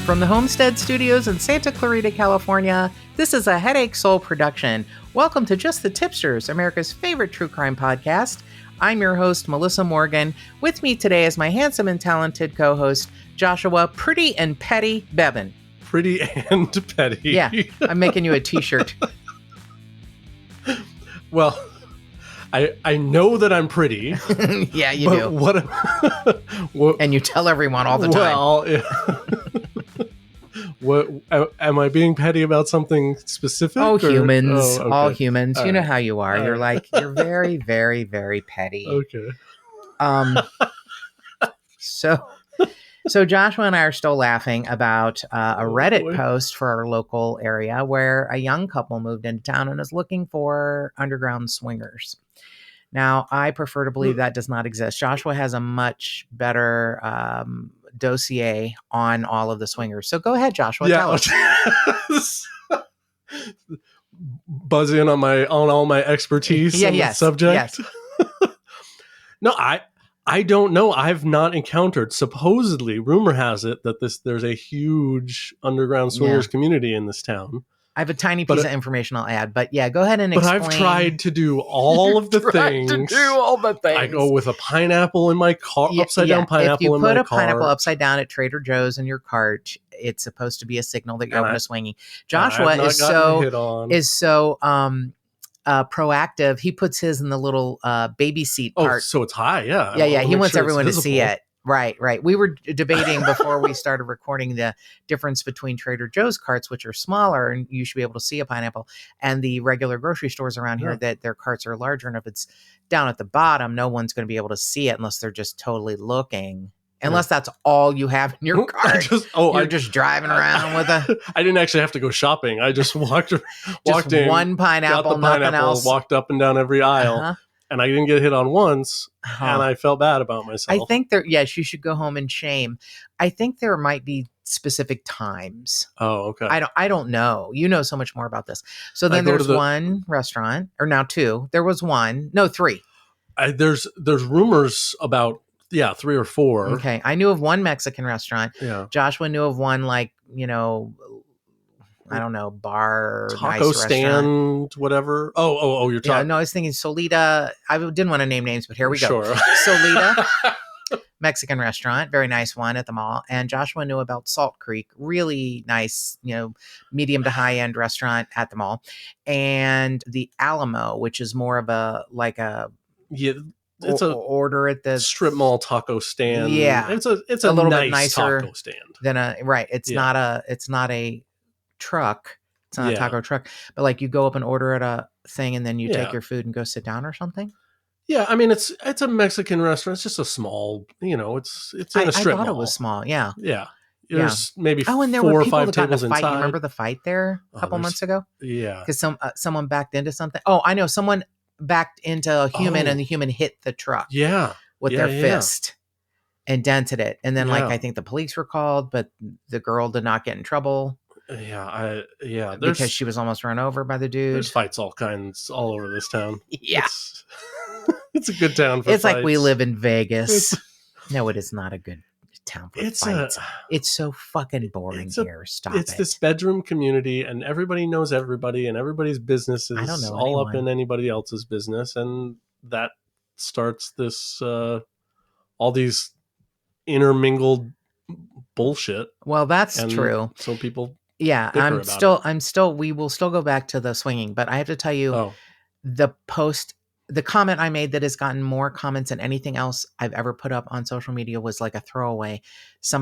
From the Homestead Studios in Santa Clarita, California, this is a Headache Soul production. Welcome to Just the Tip-Sters, America's favorite true crime podcast. I'm your host, Melissa Morgan. With me today is my handsome and talented co-host, Joshua Pretty and Petty Bevan. Pretty and Petty. Yeah, I'm making you a t-shirt. Well, I know that I'm pretty. Yeah, you do. What and you tell everyone all the time. Well, what am I being petty about something specific? Oh, humans. Oh, okay. All humans. All you know right. how you are. All You're right. you're very, very, very petty. Okay. So Joshua and I are still laughing about a Reddit boy. post for our local area where a young couple moved into town and is looking for underground swingers. Now, I prefer to believe that does not exist. Joshua has a much better dossier on all of the swingers. So go ahead, Joshua. Tell us. Buzz in on all my expertise on the subject. Yes. No, I don't know. I've not encountered. Supposedly, rumor has it that there's a huge underground swingers community in this town. I have a tiny piece of information I'll add, but yeah, go ahead and explain. But I've tried to do all of the things. I go with a pineapple in my car, upside down pineapple in my car. If you put a pineapple upside down at Trader Joe's in your cart, it's supposed to be a signal that you're open to swinging. Joshua is so proactive. He puts his in the little baby seat part. Oh, so it's high, yeah. Yeah. He wants everyone to see it. Right. We were debating before we started recording the difference between Trader Joe's carts, which are smaller and you should be able to see a pineapple, and the regular grocery stores around here that their carts are larger. And if it's down at the bottom, no one's going to be able to see it unless they're just totally looking. Unless that's all you have in your cart. You're just driving around with a... I didn't actually have to go shopping. I just walked in. One pineapple, got the pineapple, nothing else. Walked up and down every aisle. And I didn't get hit on once, and I felt bad about myself. I think you should go home in shame. I think there might be specific times. Oh, okay. I don't know. You know so much more about this. So then there's one restaurant, or now two. There was one. No, three. There's rumors about, 3 or 4. Okay. I knew of one Mexican restaurant. Yeah. Joshua knew of one, I don't know, bar, taco nice stand, restaurant. whatever. Oh, you're talking. Yeah, no, I was thinking Solita. I didn't want to name names, but here we go. Sure. Solita, Mexican restaurant, very nice one at the mall. And Joshua knew about Salt Creek, really nice, medium to high end restaurant at the mall. And the Alamo, which is more of it's a order at the strip mall taco stand. Yeah, it's a little bit nicer taco stand than It's not a truck. It's not a taco truck, but you go up and order at a thing and then you take your food and go sit down or something. Yeah, I mean it's a Mexican restaurant. It's just a small, it's in a strip mall. I thought it was small. Yeah. Yeah. There's maybe and there 4 were or people 5 that got in a tables fight. inside. You remember the fight there a couple months ago? Yeah. Because someone backed into something. Oh, I know. Someone backed into a human and the human hit the truck. Yeah. With their fist and dented it. And then I think the police were called, but the girl did not get in trouble. Because she was almost run over by the dude. There's fights all over this town. Yeah. It's a good town for fights. It's like we live in Vegas. No, it is not a good town for fights. It's so fucking boring here. Stop it. It's this bedroom community and everybody knows everybody and everybody's business is all up in anybody else's business. And that starts this, all these intermingled bullshit. Well, that's true. So people... Yeah, we will still go back to the swinging, but I have to tell you the comment I made that has gotten more comments than anything else I've ever put up on social media was like a throwaway.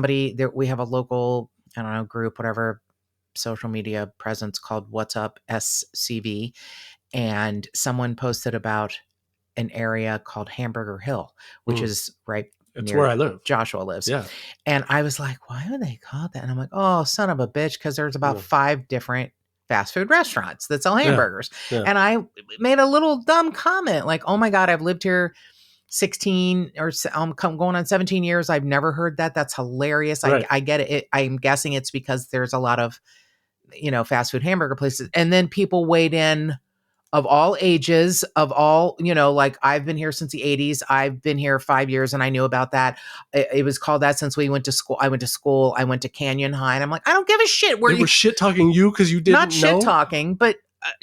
We have a local, I don't know, group, whatever social media presence called What's Up SCV. And someone posted about an area called Hamburger Hill, which is it's where I live. Joshua lives. Yeah. And I was like, why would they call it that? And I'm like, oh, son of a bitch. Because there's about 5 different fast food restaurants that sell hamburgers. Yeah. And I made a little dumb comment like, oh my God, I've lived here 16 or I'm going on 17 years. I've never heard that. That's hilarious. Right. I get it. I'm guessing it's because there's a lot of, fast food hamburger places. And then people weighed in of all ages, of all, like I've been here since the 80s. I've been here 5 years and I knew about that. It was called that since we went to school. I went to school. I went to Canyon High. And I'm like, I don't give a shit. They were shit talking you because you didn't know? Not shit talking, but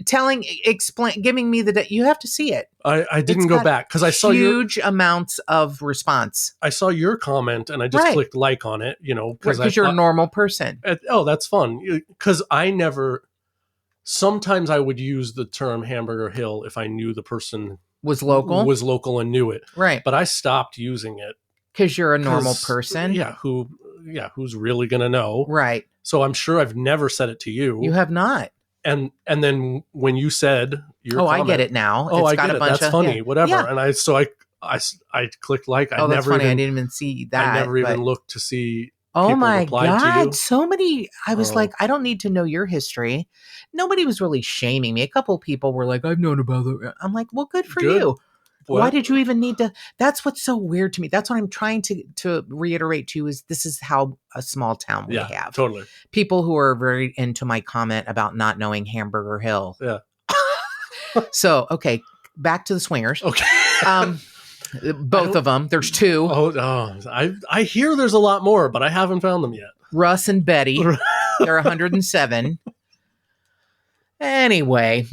giving me you have to see it. I didn't go back because I saw huge amounts of response. I saw your comment and I just clicked like on it, because you're a normal person. Oh, that's fun. Because sometimes I would use the term Hamburger Hill if I knew the person was local and knew it. Right. But I stopped using it. Because you're a normal person. Yeah. Who's really going to know? Right. So I'm sure I've never said it to you. You have not. And then when you said your comment, I get it now. Oh, I get it. That's funny. Whatever. Yeah. And I clicked like. That's funny. I didn't even see that. I never even looked to see. Oh my God. So many. I was like, I don't need to know your history. Nobody was really shaming me. A couple of people were like, I've known about it. I'm like, well, good for you. What? Why did you even need to? That's what's so weird to me. That's what I'm trying to reiterate to you is this is how a small town we have. Totally. People who are very into my comment about not knowing Hamburger Hill. Yeah. So, okay. Back to the swingers. Okay. Both of them. There's two. I hear there's a lot more, but I haven't found them yet. Russ and Betty. They're 107. Anyway,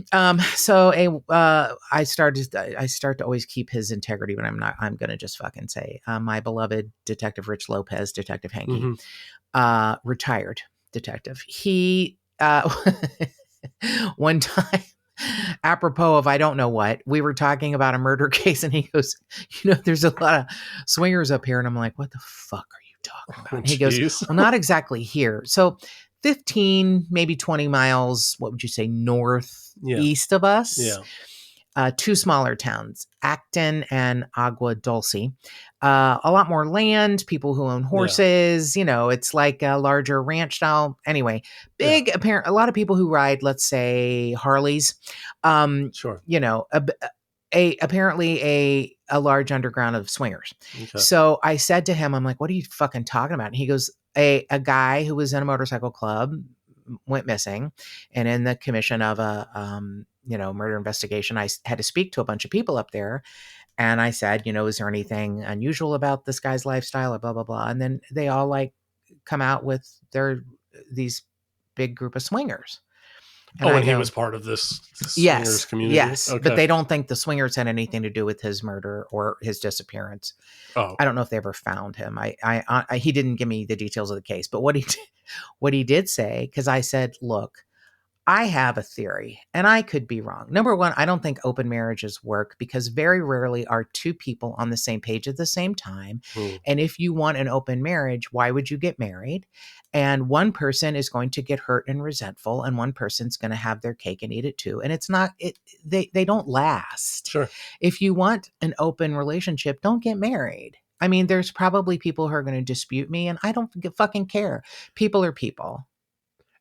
so I start to always keep his integrity, but I'm going to just fucking say, my beloved Detective Rich Lopez, Detective Hanky, retired detective. He, one time, apropos of I don't know what, we were talking about a murder case and he goes, there's a lot of swingers up here. And I'm like, what the fuck are you talking about? And he goes, well, not exactly here. So 15, maybe 20 miles, what would you say, northeast of us? Yeah. Two smaller towns, Acton and Agua Dulce. A lot more land, people who own horses, it's like a larger ranch style. Anyway, a lot of people who ride, let's say, Harleys. Sure. Apparently a large underground of swingers. Okay. So I said to him, I'm like, what are you fucking talking about? And he goes, a guy who was in a motorcycle club went missing, and in the commission of a murder investigation, I had to speak to a bunch of people up there. And I said, is there anything unusual about this guy's lifestyle or blah, blah, blah. And then they all come out with these big group of swingers. And he was part of this swingers community? Yes, okay. But they don't think the swingers had anything to do with his murder or his disappearance. Oh. I don't know if they ever found him. He didn't give me the details of the case, but what he did say, because I said, look, I have a theory, and I could be wrong. Number one, I don't think open marriages work because very rarely are two people on the same page at the same time. And if you want an open marriage, why would you get married? And one person is going to get hurt and resentful, and one person's going to have their cake and eat it too. And they don't last. Sure. If you want an open relationship, don't get married. I mean, there's probably people who are going to dispute me, and I don't fucking care. People are people.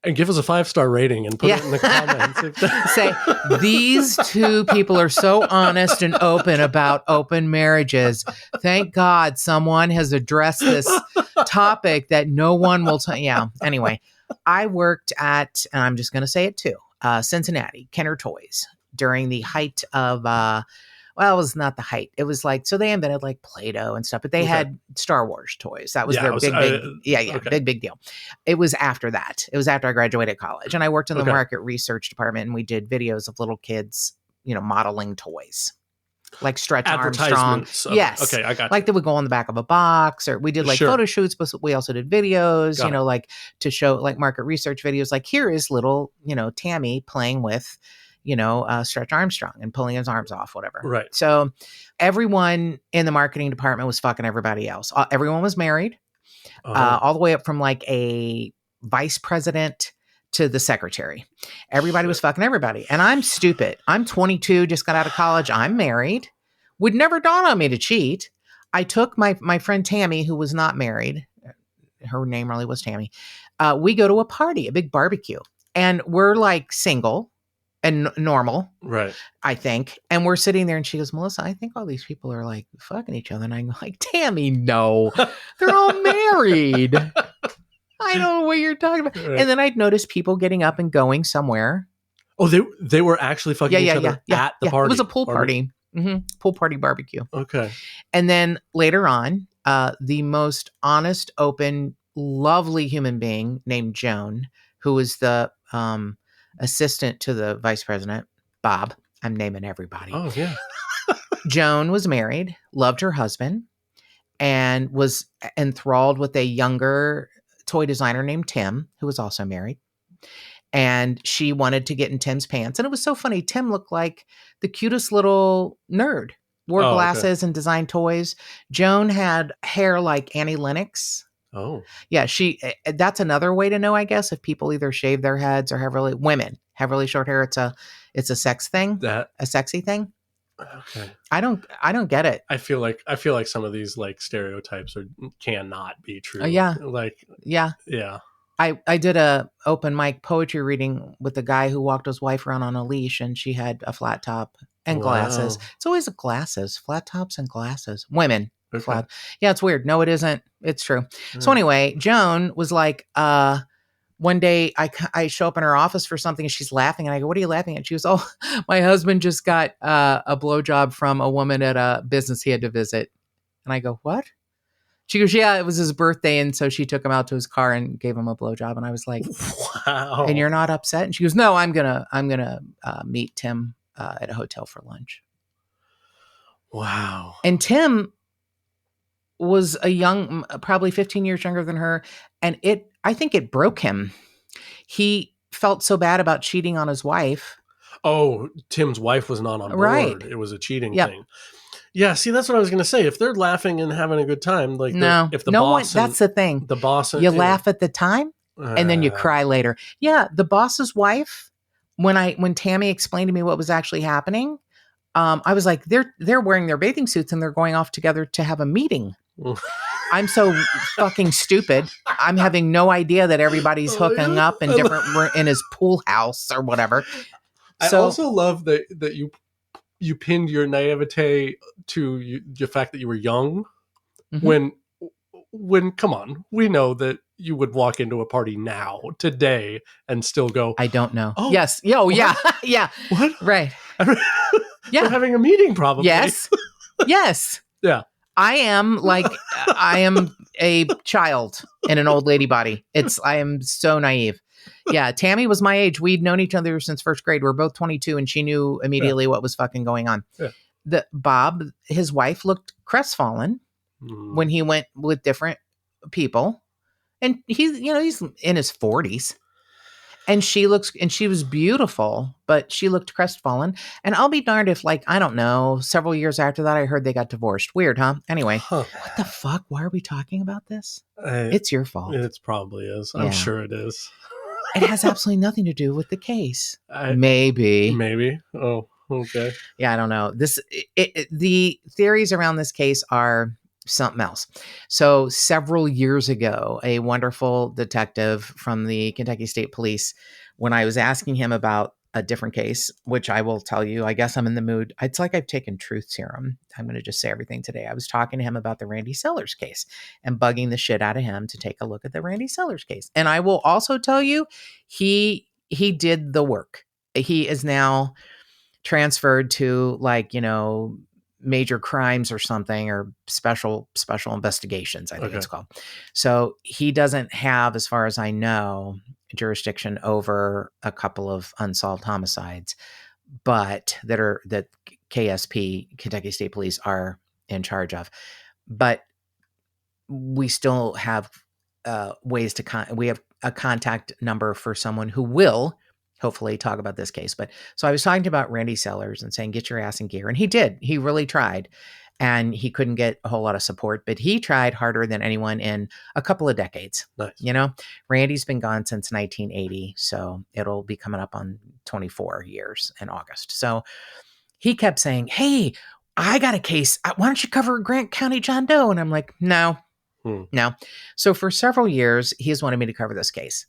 And give us a 5-star rating and put it in the comments. Say, these two people are so honest and open about open marriages. Thank God someone has addressed this topic that no one will tell. Yeah. Anyway, I worked at, and I'm just going to say it too, Cincinnati, Kenner Toys during the height of, it was not the height. It was like, so they invented like Play-Doh and stuff, but they had Star Wars toys. That was their big deal. It was after that. It was after I graduated college, and I worked in the market research department, and we did videos of little kids, modeling toys. Like Stretch Armstrong. Yes. Okay, I got like they would go on the back of a box, or we did like photo shoots, but we also did videos, like to show like market research videos. Like here is little, Tammy playing with Stretch Armstrong and pulling his arms off, whatever. Right. So everyone in the marketing department was fucking everybody else. Everyone was married, all the way up from like a vice president to the secretary. Everybody was fucking everybody. And I'm stupid. I'm 22, just got out of college. I'm married. Would never dawn on me to cheat. I took my friend Tammy, who was not married. Her name really was Tammy. We go to a party, a big barbecue, and we're like single and normal, right? I think. And we're sitting there and she goes, Melissa, I think all these people are like fucking each other. And I'm like, Tammy, no, they're all married. I don't know what you're talking about. Right. And then I'd notice people getting up and going somewhere. Oh, they were actually fucking each other at the party. It was a pool party. Pool party barbecue. Okay. And then later on, the most honest, open, lovely human being named Joan, who was the assistant to the vice president, Bob. I'm naming everybody. Oh, yeah. Joan was married, loved her husband, and was enthralled with a younger toy designer named Tim, who was also married. And she wanted to get in Tim's pants. And it was so funny. Tim looked like the cutest little nerd, wore glasses and designed toys. Joan had hair like Annie Lennox. Oh. Yeah, that's another way to know, I guess, if people either shave their heads or women have really short hair. It's a sex thing, a sexy thing. Okay. I don't get it. I feel like some of these like stereotypes cannot be true. Yeah. Yeah. I did a open mic poetry reading with a guy who walked his wife around on a leash, and she had a flat top and glasses. It's always glasses, flat tops and glasses. Women. Okay. Flat. Yeah, it's weird. No, it isn't. It's true. So anyway, Joan was like, one day I show up in her office for something and she's laughing, and I go, "What are you laughing at?" She goes, "Oh, my husband just got a blowjob from a woman at a business he had to visit." And I go, "What?" She goes, "Yeah, it was his birthday, and so she took him out to his car and gave him a blowjob." And I was like, "Wow!" And you're not upset? And she goes, "No, I'm gonna meet Tim at a hotel for lunch." Wow! And Tim was a young, probably 15 years younger than her, and I think it broke him. He felt so bad about cheating on his wife. Oh, Tim's wife was not on board. Right. It was a cheating thing. Yeah, see, that's what I was going to say. If they're laughing and having a good time, like if the boss, that's the thing. The boss, you laugh at the time, and then you cry later. Yeah, the boss's wife. When Tammy explained to me what was actually happening, I was like, they're wearing their bathing suits and they're going off together to have a meeting. I'm so fucking stupid. I'm having no idea that everybody's hooking up in different in his pool house or whatever. I also love that you pinned your naivete to the fact that you were young. Mm-hmm. When come on, we know that you would walk into a party now, today, and still go, "I don't know." Oh, yes. Oh, yeah. Yeah. What? Right. Yeah. We're having a meeting, probably. Yes. Yes. Yeah. I am a child in an old lady body. I am so naive. Yeah. Tammy was my age. We'd known each other since first grade. We're both 22, and she knew immediately what was fucking going on. Yeah. Bob, his wife, looked crestfallen when he went with different people, and he's in his 40s, and she was beautiful, but she looked crestfallen. And I'll be darned if, like, I don't know, several years after that, I heard they got divorced. Weird, huh? Anyway, what the fuck? Why are we talking about this? It's your fault. It probably is. Yeah. I'm sure it is. It has absolutely nothing to do with the case. Maybe. Oh, okay. Yeah, I don't know. The theories around this case are something else. So several years ago, a wonderful detective from the Kentucky State Police, when I was asking him about a different case, which I will tell you, I guess I'm in the mood. It's like I've taken truth serum. I'm going to just say everything today. I was talking to him about the Randy Sellers case and bugging the shit out of him to take a look at the Randy Sellers case. And I will also tell you, he did the work. He is now transferred to, like, major crimes or something, or special investigations, I think it's called. So he doesn't have, as far as I know, jurisdiction over a couple of unsolved homicides, but that KSP, Kentucky State Police, are in charge of. But we still have ways to we have a contact number for someone who will hopefully talk about this case. But so I was talking about Randy Sellers and saying, get your ass in gear. And he did. He really tried. And he couldn't get a whole lot of support, but he tried harder than anyone in a couple of decades. Nice. Randy's been gone since 1980. So it'll be coming up on 24 years in August. So he kept saying, "Hey, I got a case. Why don't you cover Grant County John Doe?" And I'm like, no. So for several years, he's wanted me to cover this case.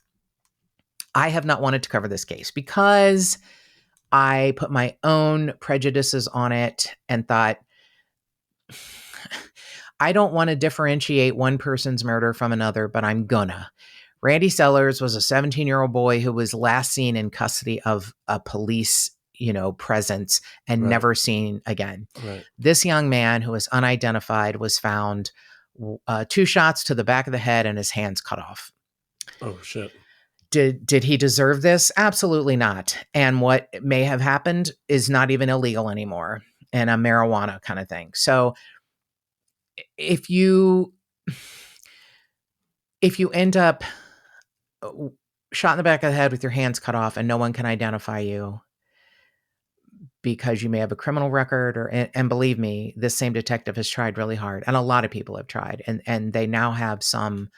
I have not wanted to cover this case because I put my own prejudices on it and thought, I don't want to differentiate one person's murder from another, but I'm gonna. Randy Sellers was a 17-year-old boy who was last seen in custody of a police, presence and never seen again. Right. This young man, who was unidentified, was found 2 shots to the back of the head and his hands cut off. Oh, shit. Did he deserve this? Absolutely not. And what may have happened is not even illegal anymore, and a marijuana kind of thing. So if you end up shot in the back of the head with your hands cut off and no one can identify you because you may have a criminal record, and believe me, this same detective has tried really hard, and a lot of people have tried, and they now have some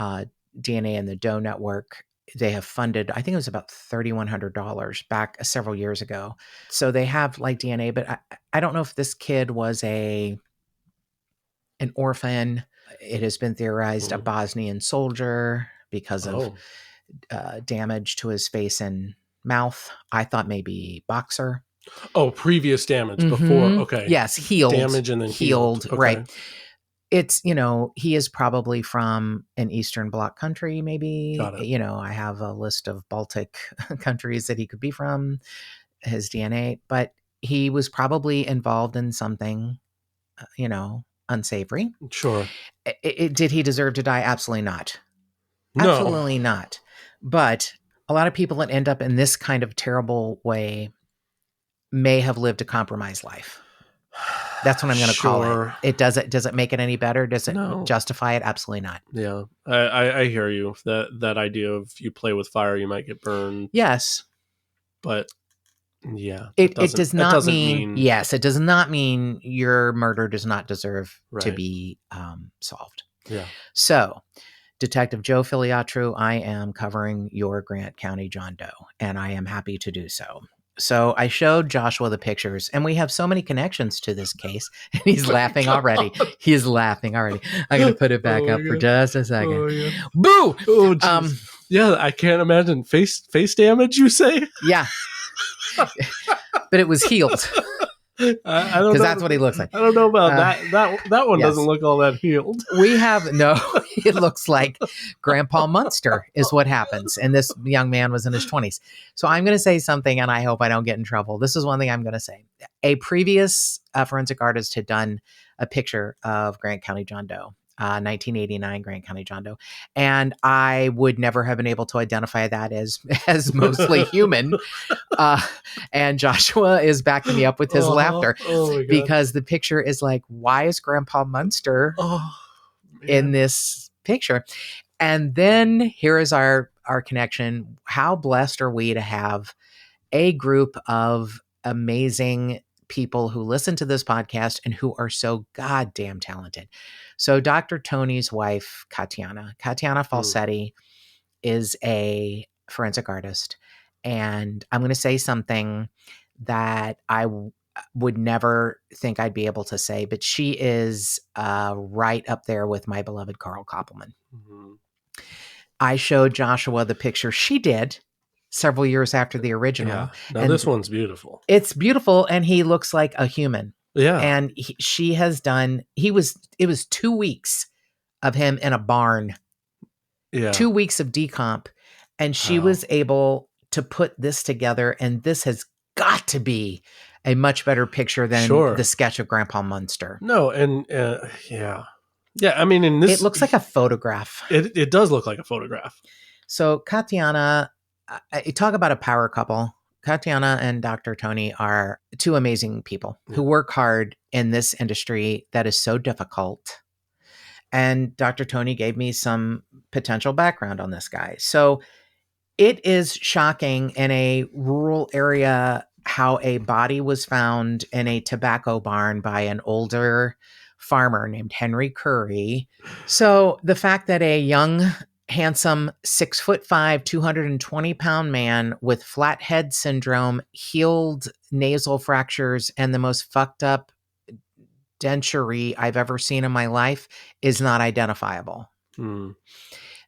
DNA in the Doe network. They have funded, I think it was about $3,100 back several years ago. So they have like DNA, but I don't know if this kid was an orphan. It has been theorized a Bosnian soldier because of damage to his face and mouth. I thought maybe boxer. Oh, previous damage before. Okay. Yes, healed. Damage and then healed. Okay. Right. It's, he is probably from an Eastern Bloc country, maybe. Got it. I have a list of Baltic countries that he could be from, his DNA, but he was probably involved in something, unsavory. Sure. Did he deserve to die? Absolutely not. No. Absolutely not. But a lot of people that end up in this kind of terrible way may have lived a compromised life. That's what I'm going to call it. Does it make it any better? Does it justify it? Absolutely not. Yeah, I hear you. That idea of you play with fire, you might get burned. Yes, but yeah, it does not mean yes. It does not mean your murder does not deserve to be solved. Yeah. So, Detective Joe Filiatru, I am covering your Grant County John Doe, and I am happy to do so. So I showed Joshua the pictures, and we have so many connections to this case, and he's laughing already. He's laughing already. I'm going to put it back up for just a second. Oh, yeah. Boo! Oh, yeah, I can't imagine face damage, you say? Yeah. But it was healed. I don't know. Because that's what he looks like. I don't know about that one. Yes. Doesn't look all that healed. It looks like Grandpa Munster is what happens. And this young man was in his 20s. So I'm going to say something, and I hope I don't get in trouble. This is one thing I'm going to say. A previous forensic artist had done a picture of Grant County John Doe. 1989 Grant County John Doe. And I would never have been able to identify that as mostly human. And Joshua is backing me up with his laughter because the picture is like, why is Grandpa Munster in this picture? And then here is our connection. How blessed are we to have a group of amazing people who listen to this podcast and who are so goddamn talented. So Dr. Tony's wife, Katiana Falsetti, is a forensic artist. And I'm going to say something that I would never think I'd be able to say, but she is right up there with my beloved Carl Koppelman. Mm-hmm. I showed Joshua the picture she did several years after the original. Yeah. Now this one's beautiful. It's beautiful, and he looks like a human. Yeah. And she has done, it was 2 weeks of him in a barn. Yeah. 2 weeks of decomp. And she was able to put this together, and this has got to be a much better picture than the sketch of Grandpa Munster. No, and yeah. I mean, in this, it looks like a photograph. It does look like a photograph. So Katiana, talk about a power couple. Katiana and Dr. Tony are two amazing people who work hard in this industry that is so difficult. And Dr. Tony gave me some potential background on this guy. So it is shocking in a rural area how a body was found in a tobacco barn by an older farmer named Henry Curry. So the fact that a young, handsome 6'5", 220-pound man with flat head syndrome, healed nasal fractures, and the most fucked up dentures I've ever seen in my life is not identifiable.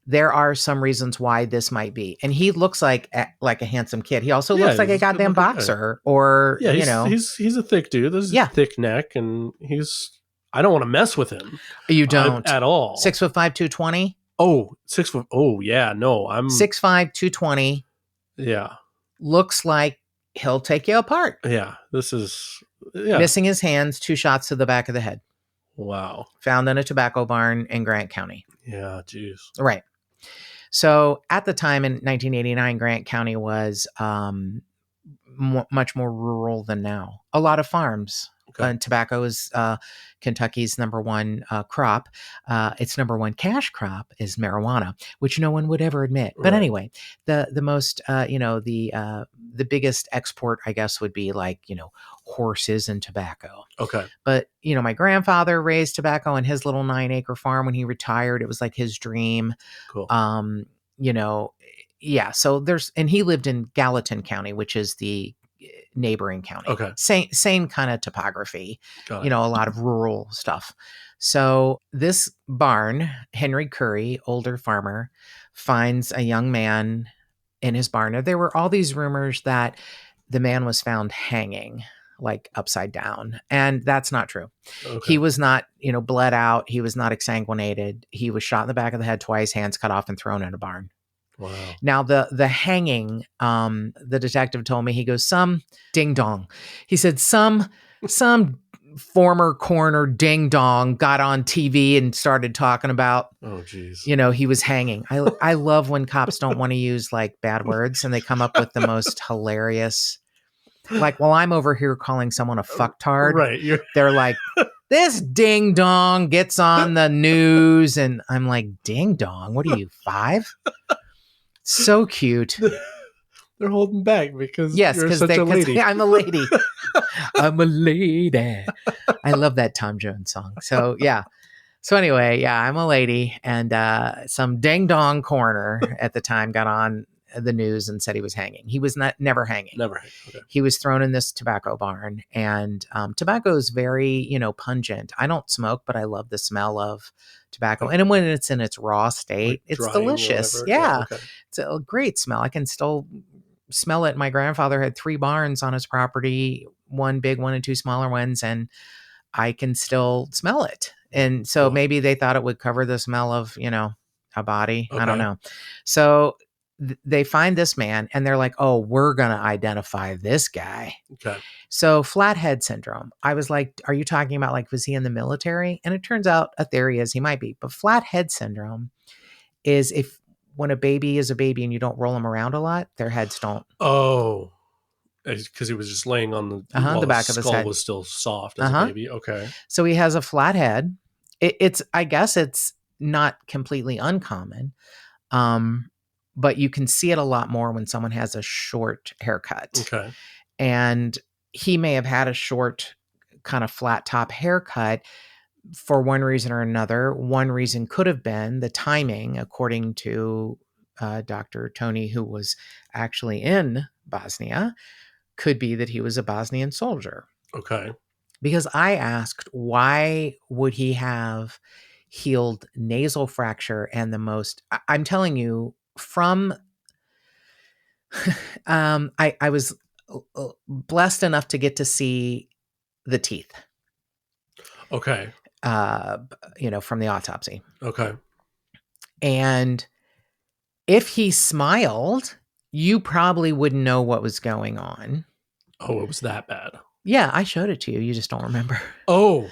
There are some reasons why this might be. And he looks like a handsome kid. He also looks like a goddamn boxer or, he's a thick dude. There's a thick neck, and I don't want to mess with him. You don't? At all. 6'5", 220? Oh, 6 foot. Oh, yeah. No, I'm 6'5", 220. Yeah. Looks like he'll take you apart. Yeah. This is Missing his hands, 2 shots to the back of the head. Wow. Found in a tobacco barn in Grant County. Yeah, jeez. Right. So at the time in 1989, Grant County was much more rural than now. A lot of farms. Okay. Tobacco is Kentucky's number one crop. Its number one cash crop is marijuana, which no one would ever admit. But anyway, the most the biggest export, I guess, would be like horses and tobacco. Okay. But my grandfather raised tobacco on his little 9-acre farm when he retired. It was like his dream. Cool. Yeah. So and he lived in Gallatin County, which is the neighboring county. Okay. Same kind of topography, Got it. A lot of rural stuff. So this barn, Henry Curry, older farmer, finds a young man in his barn. There were all these rumors that the man was found hanging, like upside down. And that's not true. Okay. He was not, bled out. He was not exsanguinated. He was shot in the back of the head twice, hands cut off and thrown in a barn. Wow. Now the hanging, the detective told me, he goes, some ding dong. He said some former coroner ding dong got on TV and started talking about, oh geez, he was hanging. I love when cops don't want to use like bad words and they come up with the most hilarious, like, well, I'm over here calling someone a fucktard. Right. They're like, this ding dong gets on the news. And I'm like, ding dong? What are you, 5? So cute. They're holding back because you're such a lady. I'm a lady. I'm a lady. I love that Tom Jones song. So yeah. So anyway, yeah, I'm a lady, and some ding dong coroner at the time got on the news and said he was hanging. He was never hanging. Never hanging. Okay. He was thrown in this tobacco barn, and tobacco is very, pungent. I don't smoke, but I love the smell of tobacco. And when it's in its raw state, like it's delicious. Yeah. Okay. It's a great smell. I can still smell it. My grandfather had 3 barns on his property, 1 big one and 2 smaller ones, and I can still smell it. And so maybe they thought it would cover the smell of, a body. Okay. I don't know. So they find this man and they're like, oh, we're going to identify this guy. Okay. So flathead syndrome. I was like, are you talking about like, was he in the military? And it turns out a theory is he might be. But flathead syndrome is when a baby is a baby and you don't roll them around a lot, their heads don't. Oh, because he was just laying on the back of his head. Was still soft as a baby. Okay. So he has a flat head. I guess it's not completely uncommon. But you can see it a lot more when someone has a short haircut. Okay. And he may have had a short kind of flat top haircut for one reason or another. One reason could have been the timing, according to Dr. Tony, who was actually in Bosnia, could be that he was a Bosnian soldier. Okay. Because I asked, why would he have healed nasal fracture and the most, I'm telling you, from I was blessed enough to get to see the teeth. Okay. From the autopsy. Okay. And if he smiled, you probably wouldn't know what was going on. Oh, it was that bad. Yeah, I showed it to you. You just don't remember. Oh,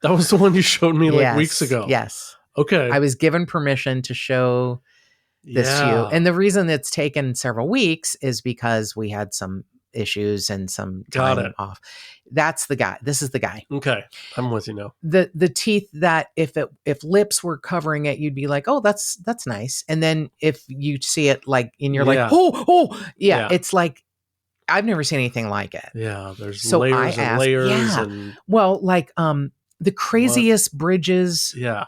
that was the one you showed me like weeks ago. Yes. Okay. I was given permission to show this to you. And the reason it's taken several weeks is because we had some issues and some time off. That's the guy. This is the guy. Okay. I'm with you now. The teeth that if lips were covering it, you'd be like, oh, that's nice. And then if you see it like, and you're like, yeah, it's like, I've never seen anything like it. Yeah. There's layers and layers. Yeah. And well, like the craziest bridges. Yeah.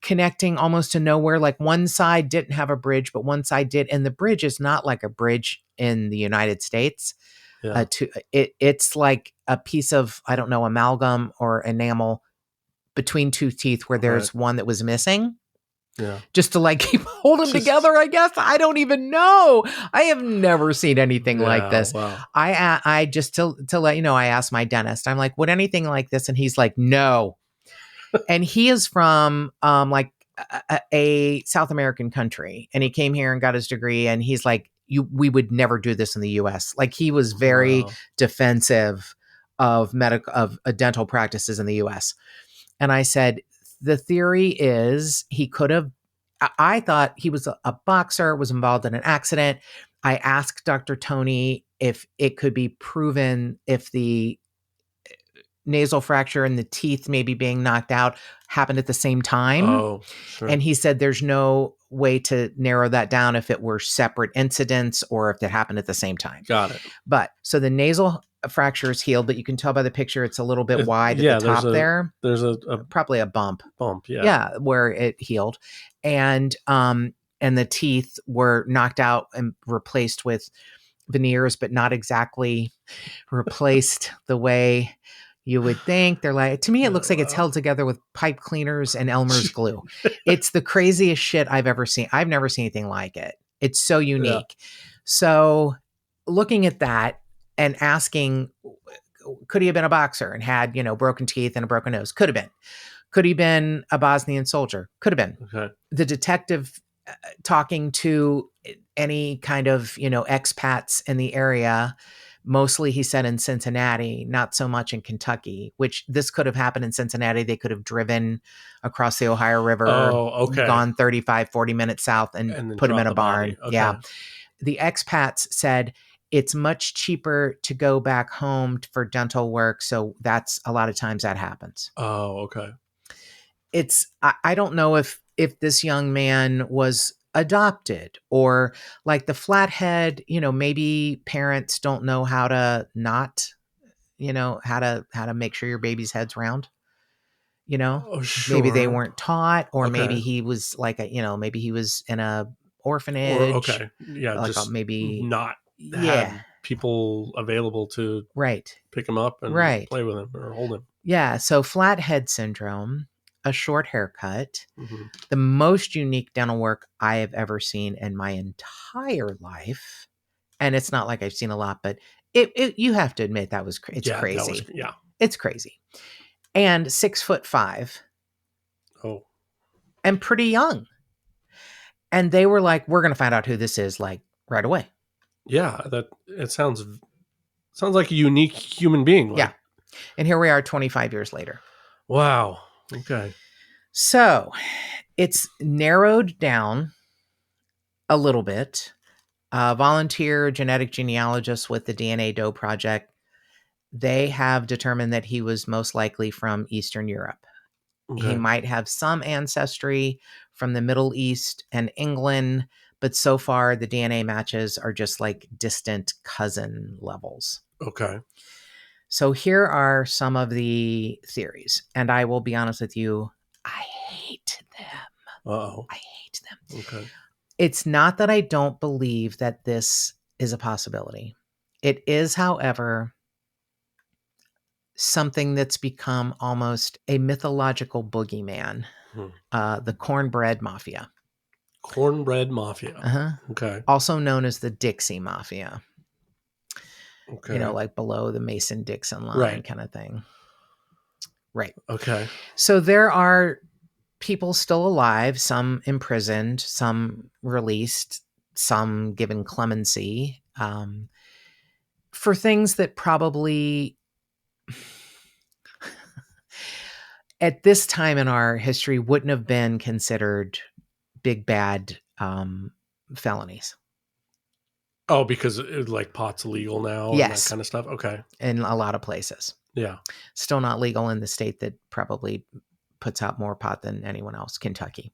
Connecting almost to nowhere. Like one side didn't have a bridge, but one side did. And the bridge is not like a bridge in the United States. Yeah. It's like a piece of, I don't know, amalgam or enamel between 2 teeth where there's one that was missing. Yeah. Just to like keep hold them together, I guess. I don't even know. I have never seen anything like this. Wow. I just to let you know, I asked my dentist, I'm like, would anything like this? And he's like, no. And he is from like a South American country, and he came here and got his degree, and he's like, we would never do this in the US. Like, he was very defensive of dental practices in the US. And I said, the theory is he could have, I thought he was a boxer, was involved in an accident. I asked Dr. Tony if it could be proven if the nasal fracture and the teeth maybe being knocked out happened at the same time. Oh, sure. And he said there's no way to narrow that down if it were separate incidents or if it happened at the same time. Got it. But so the nasal fracture is healed, but you can tell by the picture it's a little bit wide at the top there. There's probably a bump. Yeah, where it healed. And the teeth were knocked out and replaced with veneers, but not exactly replaced the way you would think. They're like, to me, it looks like it's held together with pipe cleaners and Elmer's glue. It's the craziest shit I've ever seen. I've never seen anything like it. It's so unique. Yeah. So looking at that and asking, could he have been a boxer and had, broken teeth and a broken nose? Could have been. Could he have been a Bosnian soldier? Could have been. Okay. The detective talking to any kind of, expats in the area. Mostly, he said, in Cincinnati, not so much in Kentucky, which this could have happened in Cincinnati. They could have driven across the Ohio River, gone 35, 40 minutes south and put him in a barn. Okay. Yeah. The expats said it's much cheaper to go back home for dental work. So that's a lot of times that happens. Oh, okay. I don't know if this young man was adopted or like the flathead, maybe parents don't know how to not, how to make sure your baby's head's round, sure. Maybe they weren't taught, or maybe he was like maybe he was in a orphanage. Yeah. Like just maybe not have people available to pick him up and play with him or hold him. Yeah. So flathead syndrome, a short haircut, the most unique dental work I have ever seen in my entire life. And it's not like I've seen a lot, but you have to admit it's crazy. It's crazy. And 6'5". Oh. And pretty young. And they were like, we're going to find out who this is, like, right away. Yeah, it sounds like a unique human being. Like. Yeah. And here we are 25 years later. Wow. Okay. So it's narrowed down a little bit. Volunteer genetic genealogists with the DNA Doe Project, they have determined that he was most likely from Eastern Europe. Okay. He might have some ancestry from the Middle East and England, but so far the DNA matches are just like distant cousin levels. Okay. So here are some of the theories, and I will be honest with you, I hate them. Uh-oh. I hate them. Okay. It's not that I don't believe that this is a possibility. It is, however, something that's become almost a mythological boogeyman. The cornbread mafia. Cornbread mafia. Okay. Also known as the Dixie Mafia. Okay. Like below the Mason-Dixon line kind of thing. Right. Okay. So there are people still alive, some imprisoned, some released, some given clemency, for things that probably at this time in our history wouldn't have been considered big bad felonies. Oh, because like pot's illegal now and that kind of stuff? Okay. In a lot of places. Yeah. Still not legal in the state that probably puts out more pot than anyone else, Kentucky.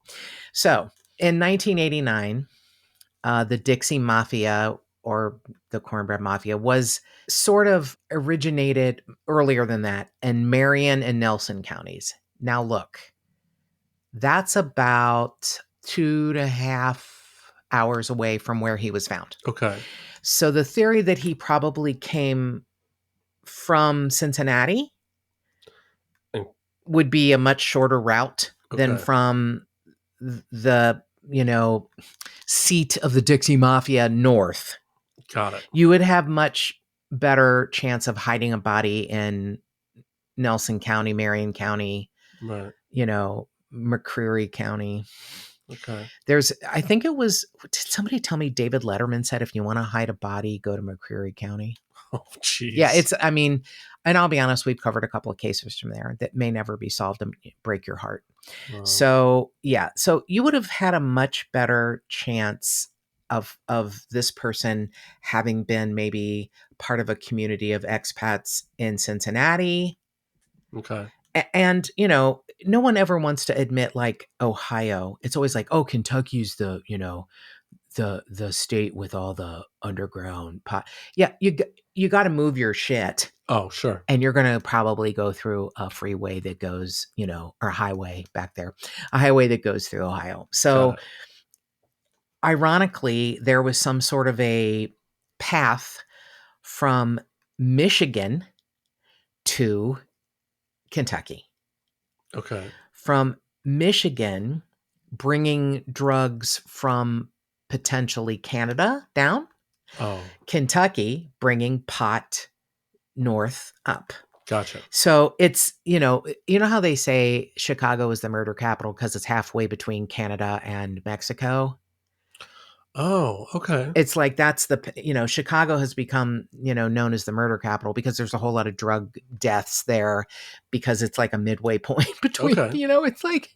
So in 1989, the Dixie Mafia, or the Cornbread Mafia, was sort of originated earlier than that in Marion and Nelson counties. Now look, that's about 2.5 hours away from where he was found. Okay. So the theory that he probably came from Cincinnati would be a much shorter route than from the, seat of the Dixie Mafia north. Got it. You would have much better chance of hiding a body in Nelson County, Marion County, McCreary County. Okay. I think it was, did somebody tell me David Letterman said, if you want to hide a body, go to McCreary County? Oh, jeez. Yeah, I mean, and I'll be honest, we've covered a couple of cases from there that may never be solved and break your heart. So, yeah. So you would have had a much better chance of this person having been maybe part of a community of expats in Cincinnati. Okay. And, you know, no one ever wants to admit like Ohio. It's always like, oh, Kentucky's the, you know, the state with all the underground pot. Yeah, you got to move your shit. Oh, sure. And you're going to probably go through a freeway that goes, you know, or a highway back there, a highway that goes through Ohio. So ironically, there was some sort of a path from Michigan to Kentucky. Okay. From Michigan, bringing drugs from potentially Canada down. Oh. Kentucky, bringing pot north up. Gotcha. So it's, you know how they say Chicago is the murder capital because it's halfway between Canada and Mexico? Oh, okay. It's like that's Chicago has become, known as the murder capital because there's a whole lot of drug deaths there because it's like a midway point between, it's like,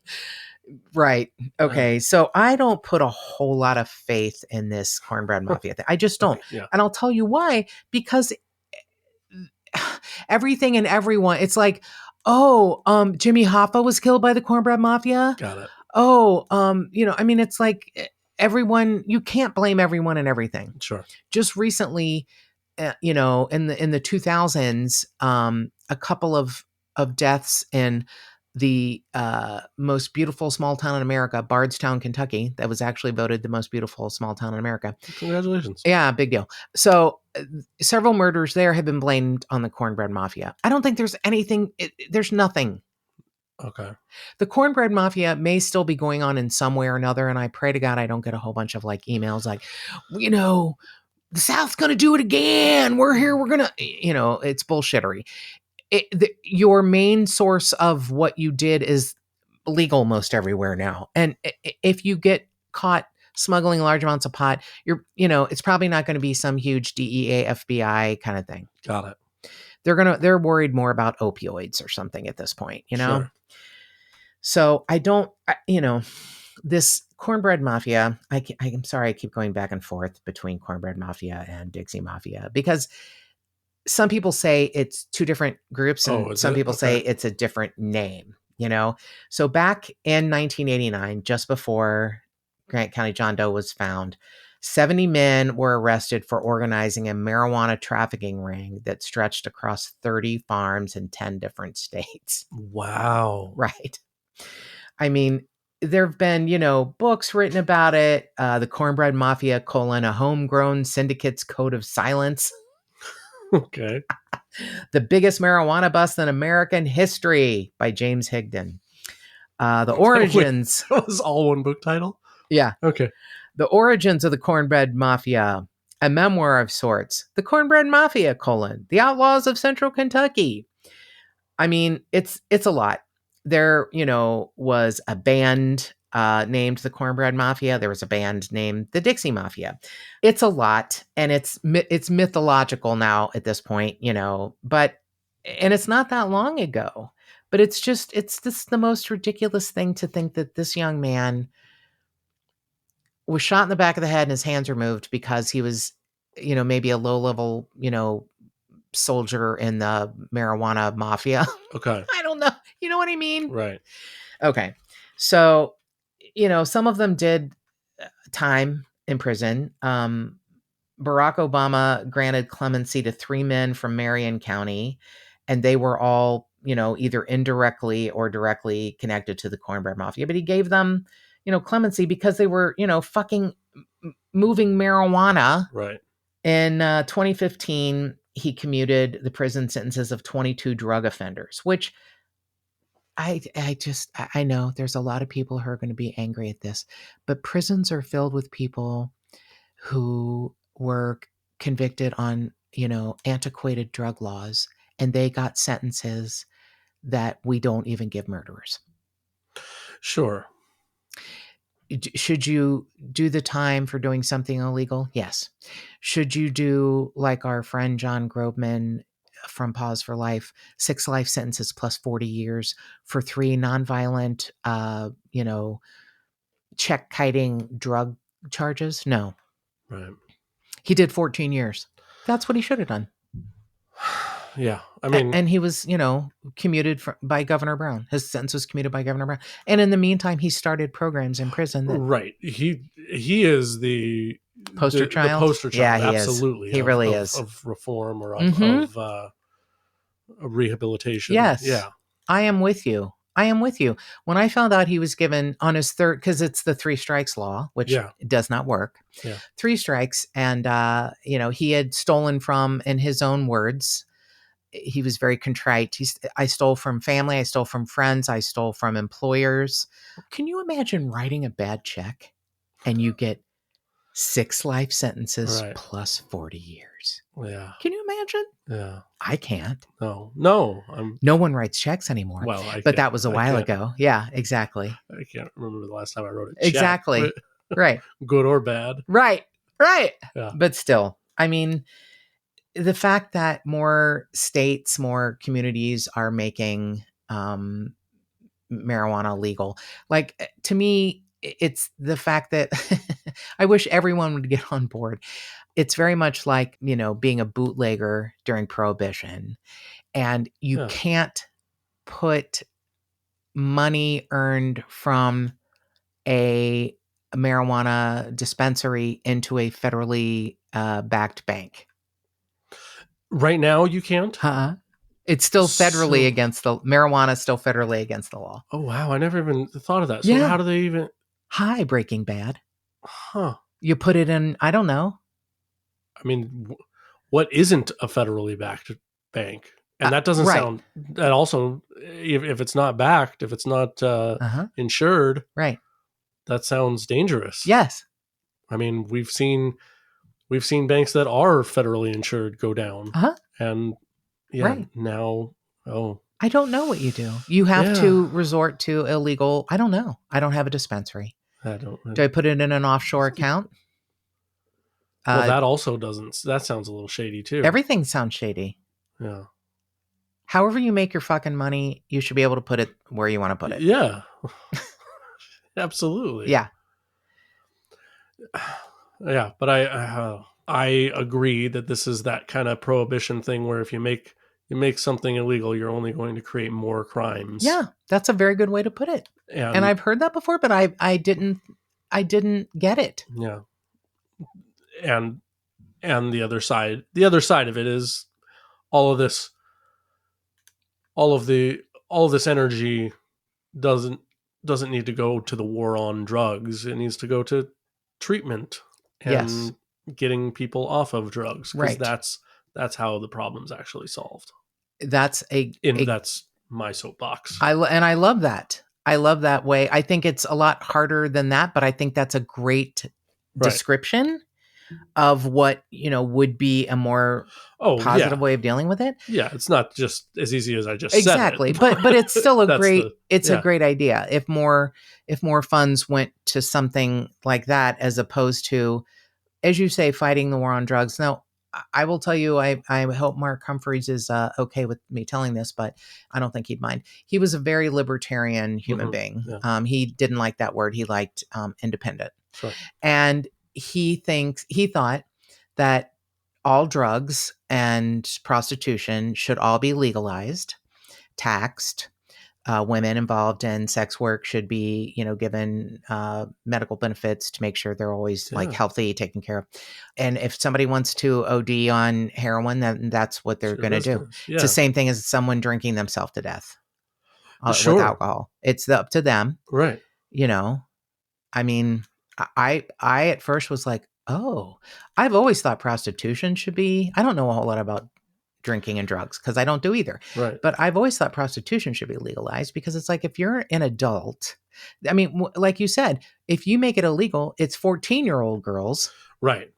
right. Okay. So I don't put a whole lot of faith in this cornbread mafia thing. I just don't. Yeah. And I'll tell you why, because everything and everyone, it's like, oh, Jimmy Hoffa was killed by the cornbread mafia. Got it. Oh, I mean, it's like everyone, you can't blame everyone and everything. Sure. Just recently, in the 2000s, a couple of deaths in the most beautiful small town in America, Bardstown, Kentucky, that was actually voted the most beautiful small town in America. Congratulations. Yeah, big deal. So several murders there have been blamed on the cornbread mafia. I don't think there's anything, there's nothing. Okay. The cornbread mafia may still be going on in some way or another, and I pray to God I don't get a whole bunch of like emails like, the South's going to do it again. We're here. We're going to, it's bullshittery. Your main source of what you did is legal most everywhere now. And if you get caught smuggling large amounts of pot, it's probably not going to be some huge DEA, FBI kind of thing. Got it. They're worried more about opioids or something at this point, Sure. So this cornbread mafia, I'm sorry, I keep going back and forth between cornbread mafia and Dixie mafia because some people say it's two different groups and some people say it's a different name, So back in 1989, just before Grant County John Doe was found, 70 men were arrested for organizing a marijuana trafficking ring that stretched across 30 farms in 10 different states. Wow. Right. I mean, there have been, books written about it. The Cornbread Mafia, a homegrown syndicate's code of silence. Okay. The biggest marijuana bust in American history by James Higdon. The origins. That was all one book title? Yeah. Okay. The origins of the Cornbread Mafia, a memoir of sorts. The Cornbread Mafia, the Outlaws of Central Kentucky. I mean, it's a lot. There, was a band named the Cornbread Mafia. There was a band named the Dixie Mafia. It's a lot, and it's mythological now at this point, but it's not that long ago. But it's just the most ridiculous thing to think that this young man was shot in the back of the head and his hands removed because he was, maybe a low-level, soldier in the marijuana mafia. Okay. I don't know. You know what I mean? Right. Okay. So, some of them did time in prison. Barack Obama granted clemency to 3 men from Marion County, and they were all, either indirectly or directly connected to the cornbread mafia. But he gave them, clemency because they were, fucking moving marijuana. Right. In 2015, he commuted the prison sentences of 22 drug offenders, which I know there's a lot of people who are going to be angry at this, but prisons are filled with people who were convicted on, antiquated drug laws, and they got sentences that we don't even give murderers. Sure. Should you do the time for doing something illegal? Yes. Should you do like our friend John Grobman from Pause for Life, 6 life sentences plus 40 years for 3 nonviolent, check kiting drug charges? No. Right. He did 14 years. That's what he should have done. Yeah. I mean, and he was, commuted by Governor Brown. His sentence was commuted by Governor Brown. And in the meantime, he started programs in prison that right. He is the poster the child. poster child. Yeah, he Absolutely. is. He really is. Of reform or Mm-hmm. of rehabilitation. Yes. Yeah. I am with you. When I found out he was given on his third, because it's the 3 strikes law, which does not work. Yeah. 3 strikes. And, he had stolen from, in his own words, he was very contrite. I stole from family. I stole from friends. I stole from employers. Can you imagine writing a bad check and you get 6 life sentences plus 40 years? Yeah. Can you imagine? Yeah. I can't. No. No one writes checks anymore. Well, but that was a while ago. Yeah, exactly. I can't remember the last time I wrote a check. Exactly. Right. Good or bad. Right. Yeah. But still, I mean, the fact that more states, more communities are making marijuana legal, like, to me, it's the fact that I wish everyone would get on board. It's very much like, being a bootlegger during Prohibition, and you can't put money earned from a marijuana dispensary into a federally backed bank. Right now, you can't? It's still federally against the marijuana. Still federally against the law. Oh wow! I never even thought of that. So how do they even? Hi, Breaking Bad. Huh? You put it in. I don't know. I mean, what isn't a federally backed bank? And that doesn't sound. That also, if it's not backed, if it's not insured, right? That sounds dangerous. Yes. I mean, we've seen banks that are federally insured go down, and now, I don't know what you do. You have to resort to illegal. I don't know. I don't have a dispensary. Do I put it in an offshore account? Well, that also doesn't. That sounds a little shady too. Everything sounds shady. Yeah. However you make your fucking money, you should be able to put it where you want to put it. Yeah. Absolutely. Yeah. Yeah, but I agree that this is that kind of prohibition thing where if you make something illegal, you're only going to create more crimes. Yeah, that's a very good way to put it. And I've heard that before, but I didn't get it. Yeah. And the other side of it is all of this energy doesn't need to go to the war on drugs. It needs to go to treatment and getting people off of drugs, because that's how the problem's actually solved. That's that's my soapbox. I love that. I love that way. I think it's a lot harder than that, but I think that's a great description of what would be a more positive way of dealing with it. Yeah, it's not just as easy as I just said it. but it's still a great a great idea. If more funds went to something like that, as opposed to, as you say, fighting the war on drugs. Now, I will tell you, I hope Mark Humphreys is okay with me telling this, but I don't think he'd mind. He was a very libertarian human being. Yeah. He didn't like that word. He liked independent. Sure. And he thought that all drugs and prostitution should all be legalized, taxed. Women involved in sex work should be, given medical benefits to make sure they're always healthy, taken care of. And if somebody wants to OD on heroin, then that's what they're going to do. Yeah. It's the same thing as someone drinking themselves to death with alcohol. It's up to them. Right. I mean, I at first was like, oh, I've always thought prostitution should be, I don't know a whole lot about drinking and drugs because I don't do either. Right. But I've always thought prostitution should be legalized, because it's like, if you're an adult, I mean, like you said, if you make it illegal, it's 14-year-old girls. Right.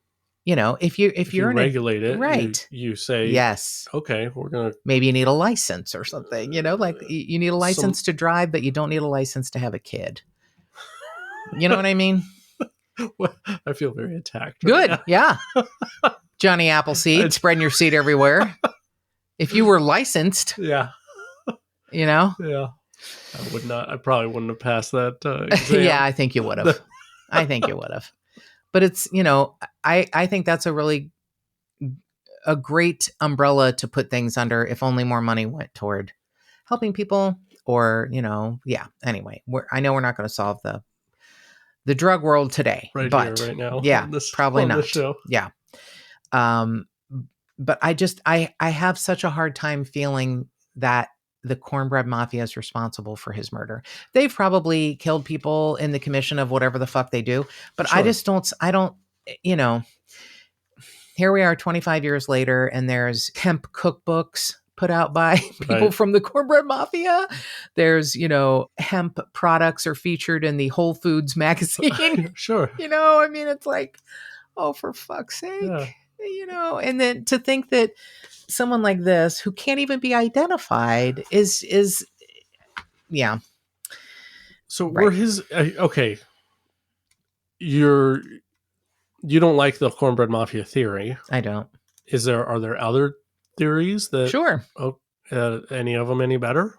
if you you're in a regulate it, right, you say, yes, okay, we're gonna maybe you need a license or something. Like you need a some. license to drive, but you don't need a license to have a kid. You know what I mean? I feel very attacked right Good, now. yeah. Johnny Appleseed, spreading your seed everywhere. If you were licensed, yeah, yeah, I probably wouldn't have passed that yeah, exam. I think you would have. I think you would have. But it's, I think that's a great umbrella to put things under if only more money went toward helping people or, yeah. Anyway, I know we're not going to solve the drug world today, right here, but right now, yeah, probably on this not. show. Yeah. But I have such a hard time feeling that the cornbread mafia is responsible for his murder. They've probably killed people in the commission of whatever the fuck they do, but Sure. I don't, here we are 25 years later and there's hemp cookbooks put out by people from the cornbread mafia. There's, hemp products are featured in the Whole Foods magazine. Sure. I mean, it's like, oh, for fuck's sake. Yeah. And then to think that someone like this who can't even be identified is yeah. So were his okay. You don't like the cornbread mafia theory. I don't. Are there other theories that Sure. Any of them any better?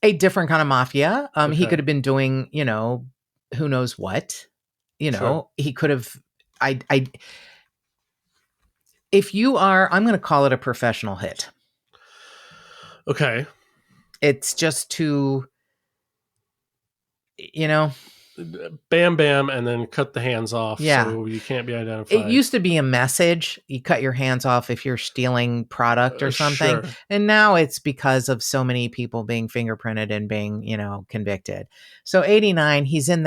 A different kind of mafia. He could have been doing, who knows what. Sure. He could have if you are, I'm going to call it a professional hit. Okay. It's just to, bam, bam, and then cut the hands off. Yeah. So you can't be identified. It used to be a message. You cut your hands off if you're stealing product or something. Sure. And now it's because of so many people being fingerprinted and being, convicted. So 89, he's in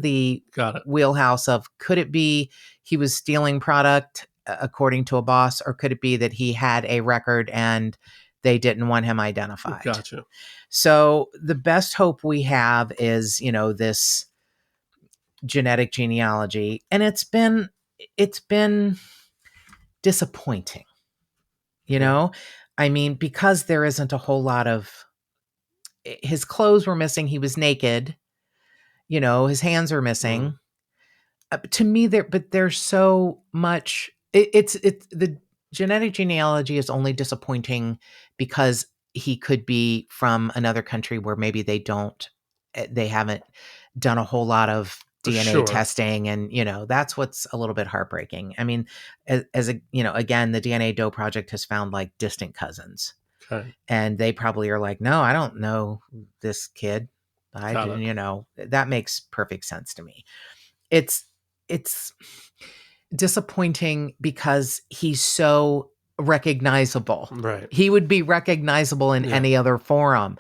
the wheelhouse of, could it be he was stealing product according to a boss, or could it be that he had a record and they didn't want him identified? Gotcha. So the best hope we have is, this genetic genealogy, and it's been disappointing. I mean, because there isn't a whole lot of, his clothes were missing, he was naked, his hands are missing. To me, there's so much. It's the genetic genealogy is only disappointing because he could be from another country where maybe they haven't done a whole lot of DNA testing, and that's what's a little bit heartbreaking. I mean, as again, the DNA Doe Project has found like distant cousins, and they probably are like, no, I don't know this kid. I didn't, that makes perfect sense to me. It's disappointing because he's so recognizable. Right. He would be recognizable in any other forum.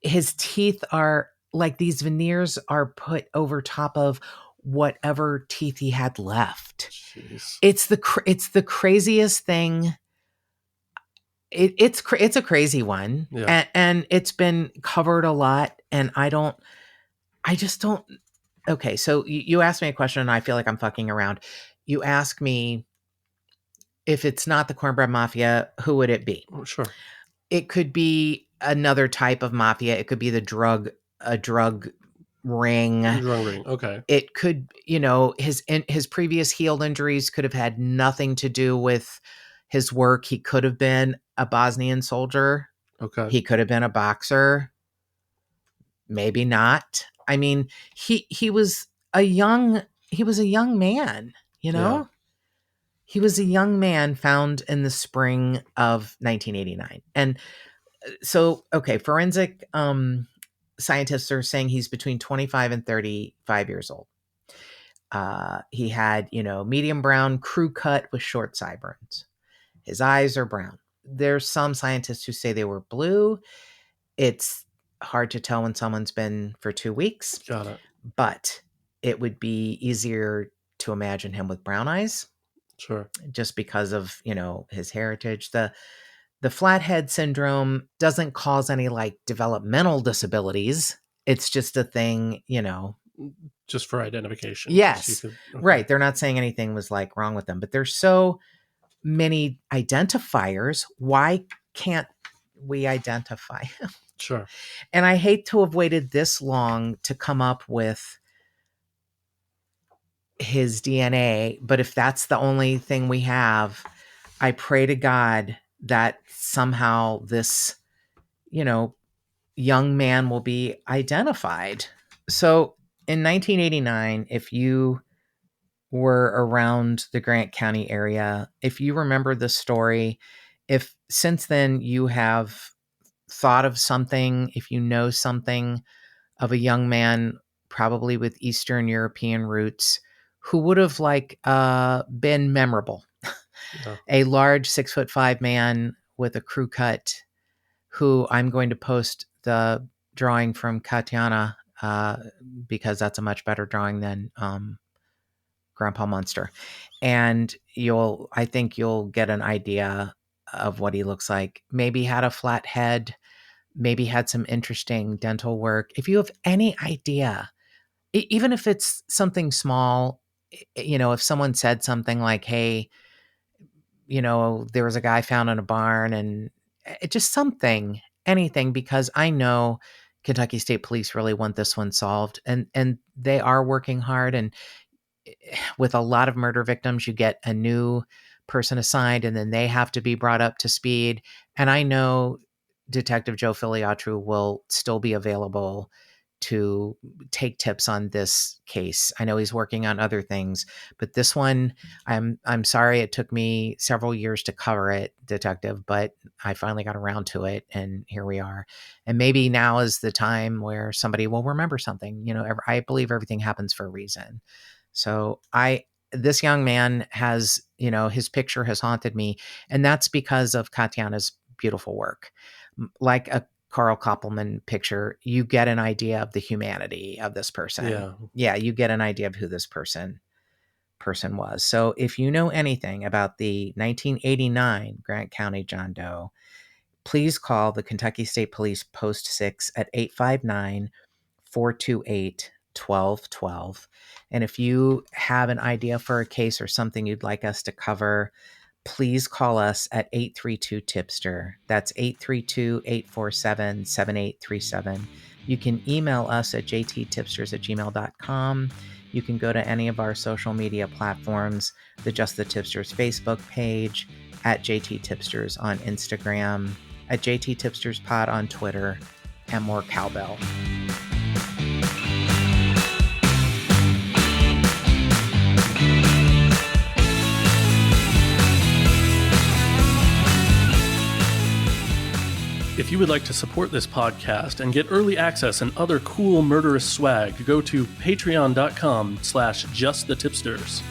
His teeth are like, these veneers are put over top of whatever teeth he had left. Jeez. It's the craziest thing. It's a crazy one. Yeah. And it's been covered a lot, and I just don't. Okay, so you asked me a question and I feel like I'm fucking around. You ask me, if it's not the cornbread mafia, who would it be? Sure. It could be another type of mafia. It could be a drug ring. Drug ring. Okay. It could, his previous healed injuries could have had nothing to do with his work. He could have been a Bosnian soldier. Okay. He could have been a boxer. Maybe not. I mean, he was a young man, Yeah. He was a young man found in the spring of 1989. And so, okay, forensic scientists are saying he's between 25 and 35 years old. He had, medium brown crew cut with short sideburns. His eyes are brown. There's some scientists who say they were blue. It's hard to tell when someone's been for 2 weeks. Got it. But it would be easier to imagine him with brown eyes. Sure. Just because of, his heritage. The flathead syndrome doesn't cause any like developmental disabilities. It's just a thing, just for identification. Yes. Right. They're not saying anything was like wrong with them, but there's so many identifiers. Why can't we identify him? Sure. And I hate to have waited this long to come up with his DNA, but if that's the only thing we have, I pray to God that somehow this, young man will be identified. So in 1989, if you were around the Grant County area, if you remember the story, if since then you have thought of something, if you know something of a young man, probably with Eastern European roots, who would have been memorable. Yeah. A large 6'5" man with a crew cut, who I'm going to post the drawing from Katiana because that's a much better drawing than Grandpa Munster. And I think you'll get an idea of what he looks like. Maybe had a flat head, maybe had some interesting dental work. If you have any idea, even if it's something small, if someone said something like, hey, there was a guy found in a barn, and just anything, because I know Kentucky State Police really want this one solved, and they are working hard. And with a lot of murder victims, you get a new person assigned, and then they have to be brought up to speed. And I know Detective Joe Filiatru will still be available to take tips on this case. I know he's working on other things, but this one, I'm sorry it took me several years to cover it, Detective, but I finally got around to it, and here we are. And maybe now is the time where somebody will remember something. I believe everything happens for a reason. So this young man has, his picture has haunted me, and that's because of Katiana's beautiful work. Like a Carl Koppelman picture, you get an idea of the humanity of this person. Yeah, you get an idea of who this person was. So if you know anything about the 1989 Grant County John Doe, please call the Kentucky State Police Post 6 at 859-428-1212. And if you have an idea for a case or something you'd like us to cover, please call us at 832-TIPSTER. That's 832-847-7837. You can email us at jttipsters@gmail.com. You can go to any of our social media platforms, the Just the Tipsters Facebook page, at JT-Tipsters on Instagram, at JT-Tipsters-Pod on Twitter, and more cowbell. If you would like to support this podcast and get early access and other cool murderous swag, go to patreon.com/justthetipsters.